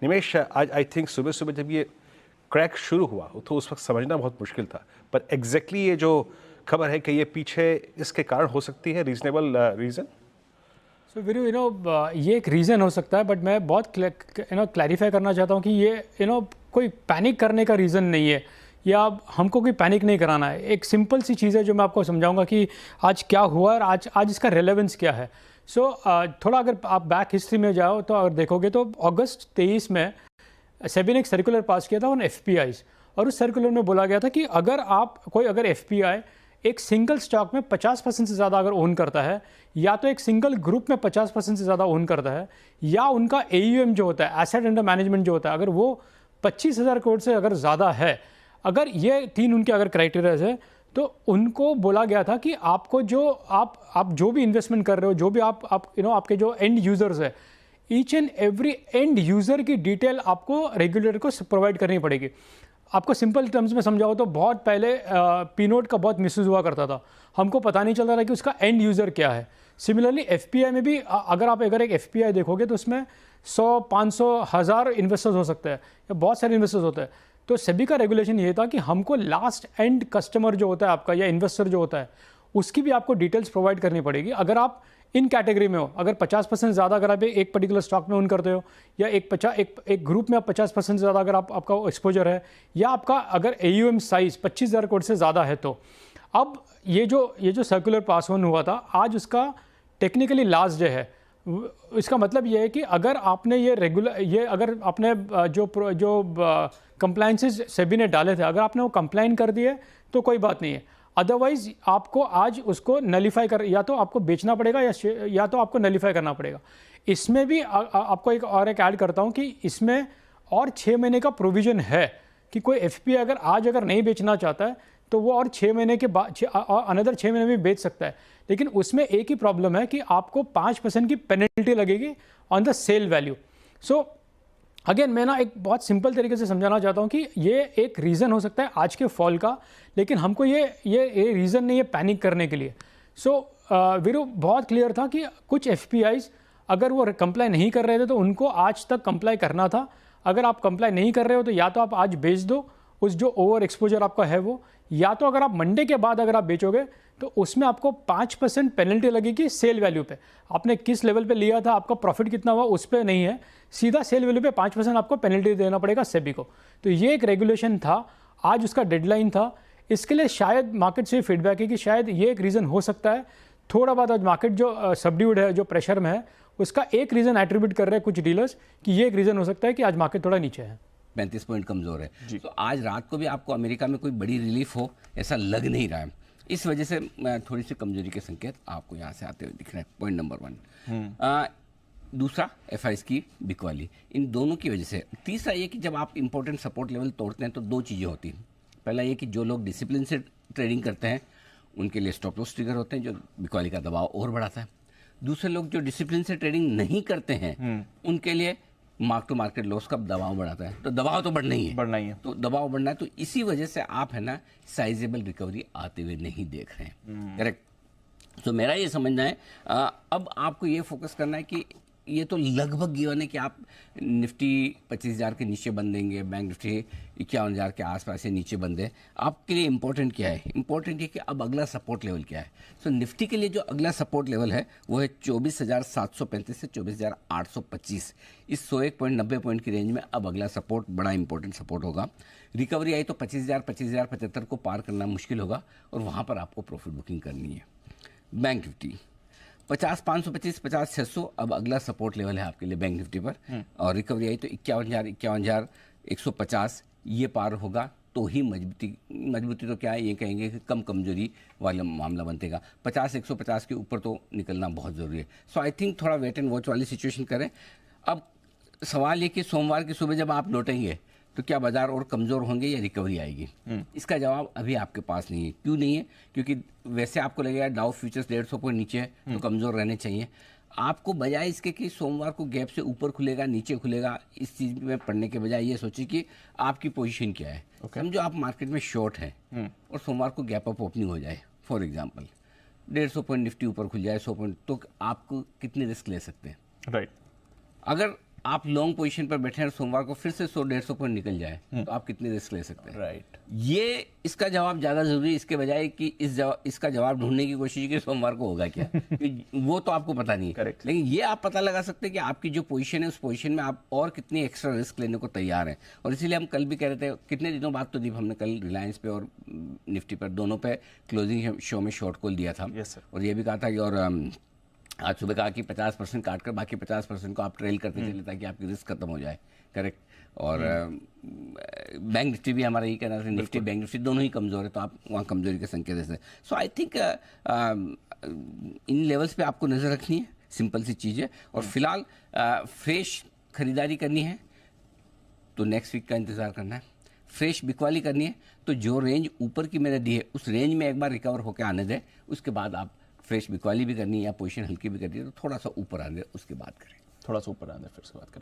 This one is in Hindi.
निमेश, आज आई थिंक सुबह सुबह जब ये क्रैक शुरू हुआ तो उस वक्त समझना बहुत मुश्किल था, पर एग्जैक्टली ये जो खबर है कि ये पीछे इसके कारण हो सकती है, रीजनेबल रीज़न। सो वीरू, ये एक रीज़न हो सकता है, बट मैं बहुत क्लैरिफाई करना चाहता हूँ कि ये कोई पैनिक करने का रीज़न नहीं है, या हमको कोई पैनिक नहीं कराना है। एक सिंपल सी चीज़ है जो मैं आपको समझाऊंगा कि आज क्या हुआ और आज इसका रेलेवेंस क्या है। थोड़ा अगर आप बैक हिस्ट्री में जाओ तो अगर देखोगे तो अगस्त 23 में सेबी ने एक सर्कुलर पास किया था ऑन एफपीआईज, और उस सर्कुलर में बोला गया था कि अगर एफपीआई एक सिंगल स्टॉक में 50% से ज़्यादा अगर ओन करता है, या तो एक सिंगल ग्रुप में 50% से ज़्यादा ओन करता है, या उनका AUM जो होता है, एसेट अंडर मैनेजमेंट जो होता है, अगर वो 25,000 करोड़ से अगर ज़्यादा है, अगर ये 3 उनके अगर क्राइटेरियाज है, तो उनको बोला गया था कि आपको जो आप जो भी इन्वेस्टमेंट कर रहे हो, जो भी आपके जो एंड यूज़र्स है, each and every end user की डिटेल आपको रेगुलेटर को प्रोवाइड करनी पड़ेगी। आपको सिंपल टर्म्स में समझाओ तो बहुत पहले पी-नोट का बहुत मिसयूज़ हुआ करता था, हमको पता नहीं चलता था कि उसका एंड यूज़र क्या है। सिमिलरली एफपीआई में भी अगर एक एफपीआई देखोगे तो उसमें 100, 500, 1000 इन्वेस्टर्स हो सकते हैं, या बहुत सारे इन्वेस्टर्स होते हैं। तो सेबी का रेगुलेशन ये था कि हमको लास्ट एंड कस्टमर जो होता है आपका, या इन्वेस्टर जो होता है, उसकी भी आपको डिटेल्स प्रोवाइड करनी पड़ेगी। अगर आप इन कैटेगरी में हो, अगर 50% ज़्यादा अगर आप एक पर्टिकुलर स्टॉक में ओन करते हो, या एक ग्रुप में आप 50% से ज़्यादा अगर आपका एक्सपोजर है, या आपका अगर AUM साइज 25,000 करोड़ से ज़्यादा है, तो अब ये जो सर्कुलर पास ऑन हुआ था, आज उसका टेक्निकली लास्ट डे है। इसका मतलब ये है कि अगर आपने अगर आपने जो कंप्लायंसेस सेबी ने डाले थे, अगर आपने वो कंप्लाइन कर दिए तो कोई बात नहीं है। अदरवाइज आपको आज उसको नलीफाई कर, या तो आपको बेचना पड़ेगा, या तो आपको नलीफाई करना पड़ेगा। इसमें भी आपको एक ऐड करता हूँ कि इसमें और 6 महीने का प्रोविज़न है कि कोई एफपीआई अगर नहीं बेचना चाहता है तो वो और 6 महीने के बाद अनदर 6 महीने में बेच सकता है। लेकिन उसमें एक ही प्रॉब्लम है कि आपको 5% की पेनल्टी लगेगी on the sale value. So again मैं एक बहुत सिंपल तरीके से समझाना चाहता हूँ कि ये एक रीज़न हो सकता है आज के फॉल का, लेकिन हमको ये रीज़न नहीं है पैनिक करने के लिए। वीरू, बहुत क्लियर था कि कुछ एफपीआईज अगर वो कंप्लाई नहीं कर रहे थे तो उनको आज तक कंप्लाई करना था। अगर आप कंप्लाई नहीं कर रहे हो तो या तो आप आज बेच दो उस जो ओवर एक्सपोजर आपका है वो, या तो अगर आप मंडे के बाद अगर आप बेचोगे तो उसमें आपको 5% पेनल्टी लगेगी सेल वैल्यू पे। आपने किस लेवल पे लिया था, आपका प्रॉफिट कितना हुआ, उस पर नहीं है, सीधा सेल वैल्यू पे 5% आपको पेनल्टी देना पड़ेगा सेबी को। तो ये एक रेगुलेशन था, आज उसका डेडलाइन था। इसके लिए शायद मार्केट से फीडबैक है कि शायद ये एक रीज़न हो सकता है। थोड़ा बहुत आज मार्केट जो सबड्यूड है, जो प्रेशर में है, उसका एक रीज़न एट्रीब्यूट कर रहे हैं कुछ डीलर्स कि ये एक रीज़न हो सकता है कि आज मार्केट थोड़ा नीचे है। 35 पॉइंट कमज़ोर है। तो आज रात को भी आपको अमेरिका में कोई बड़ी रिलीफ हो ऐसा लग नहीं रहा है। इस वजह से थोड़ी सी कमजोरी के संकेत आपको यहाँ से आते हुए दिख रहे हैं। Point number 1। दूसरा FIs की बिकवाली, इन दोनों की वजह से। तीसरा ये कि जब आप इंपॉर्टेंट सपोर्ट लेवल तोड़ते हैं तो 2 चीज़ें होती हैं। पहला ये कि जो लोग डिसिप्लिन से ट्रेडिंग करते हैं उनके लिए स्टॉप लॉस ट्रिगर होते हैं, जो बिकवाली का दबाव और बढ़ाता है। दूसरे लोग जो डिसिप्लिन से ट्रेडिंग नहीं करते हैं उनके लिए मार्क टू मार्केट लॉस का दबाव बढ़ाता है। तो दबाव तो बढ़ना ही है, तो दबाव बढ़ना है। तो इसी वजह से आप है ना साइजेबल रिकवरी आते हुए नहीं देख रहे हैं। करेक्ट। तो मेरा ये समझना है अब आपको ये फोकस करना है कि ये तो लगभग गिवन है कि आप निफ्टी 25,000 के नीचे बन देंगे, बैंक निफ्टी 51,000 के आसपास से नीचे बन दे। आपके लिए इंपॉर्टेंट क्या है? इंपॉर्टेंट है कि अब अगला सपोर्ट लेवल क्या है। सो निफ्टी के लिए जो अगला सपोर्ट लेवल है वो है 24,735 से 24,825। इस 101.90 पॉइंट की रेंज में अब अगला सपोर्ट बड़ा इंपॉर्टेंट सपोर्ट होगा। रिकवरी आई तो 25,075 को पार करना मुश्किल होगा और वहाँ पर आपको प्रॉफिट बुकिंग करनी है। बैंक निफ्टी 50,525, 50,600 अब अगला सपोर्ट लेवल है आपके लिए बैंक निफ्टी पर। और रिकवरी आई तो 51,150 ये पार होगा तो ही मजबूती तो क्या है, ये कहेंगे कि कम कमजोरी वाला मामला बनतेगा। 50,150 के ऊपर तो निकलना बहुत ज़रूरी है। सो आई थिंक थोड़ा वेट एंड वॉच वाली सिचुएशन करें। अब सवाल ये कि सोमवार की सुबह जब आप लौटेंगे तो क्या बाजार और कमज़ोर होंगे या रिकवरी आएगी? इसका जवाब अभी आपके पास नहीं है। क्यों नहीं है? क्योंकि वैसे आपको लगेगा डाउ फ्यूचर्स 150 पॉइंट नीचे है तो कमज़ोर रहने चाहिए। आपको बजाय इसके कि सोमवार को गैप से ऊपर खुलेगा नीचे खुलेगा, इस चीज़ में पढ़ने के बजाय ये सोचिए कि आपकी पोजीशन क्या है। समझो आप मार्केट में शॉर्ट है और सोमवार को गैप अप ओपनिंग हो जाए, फॉर एग्जाम्पल 150 पॉइंट निफ्टी ऊपर खुल जाए 100 पॉइंट, तो आपको कितने रिस्क ले सकते हैं? राइट। अगर आप लॉन्ग पोजीशन पर बैठे हैं, सोमवार को फिर से 100-150 पॉइंट निकल जाए तो आप कितने रिस्क ले सकते हैं? राइट। ये इसका जवाब ज़्यादा ज़रूरी है इसके बजाय कि इसका जवाब ढूंढने की कोशिश की सोमवार को होगा क्या, कि वो तो आपको पता नहीं है। Correct. लेकिन ये आप पता लगा सकते हैं कि आपकी जो पोजीशन है उस पोजीशन में आप और कितनी एक्स्ट्रा रिस्क लेने को तैयार हैं। और इसीलिए हम कल भी कह रहे थे, कितने दिनों बाद तो दीप हमने कल रिलायंस पे और निफ्टी पर दोनों पे क्लोजिंग शो में शॉर्ट कॉल दिया था। Yes, sir. और ये भी कहा था कि और आज सुबह कहा कि 50% काट कर बाकी 50% को आप ट्रेल करते चले ताकि आपकी रिस्क खत्म हो जाए। करेक्ट। और बैंक निफ्टी भी हमारा यही कहना था, निफ्टी बैंक निफ्टी दोनों ही कमज़ोर है, तो आप वहाँ कमज़ोरी के संकेत दे सकते हैं। सो आई थिंक इन लेवल्स पे आपको नज़र रखनी है, सिंपल सी चीज़ है। और फिलहाल फ्रेश खरीदारी करनी है तो नेक्स्ट वीक का इंतज़ार करना है। फ्रेश बिकवाली करनी है तो जो रेंज ऊपर की मैंने दी है उस रेंज में एक बार रिकवर होकर आने दें, उसके बाद आप फ्रेश बिकवाली भी करनी है या पोजीशन हल्की भी करनी है तो थोड़ा सा ऊपर आने, उसके बाद करें। थोड़ा सा ऊपर आने फिर उसके बात करें।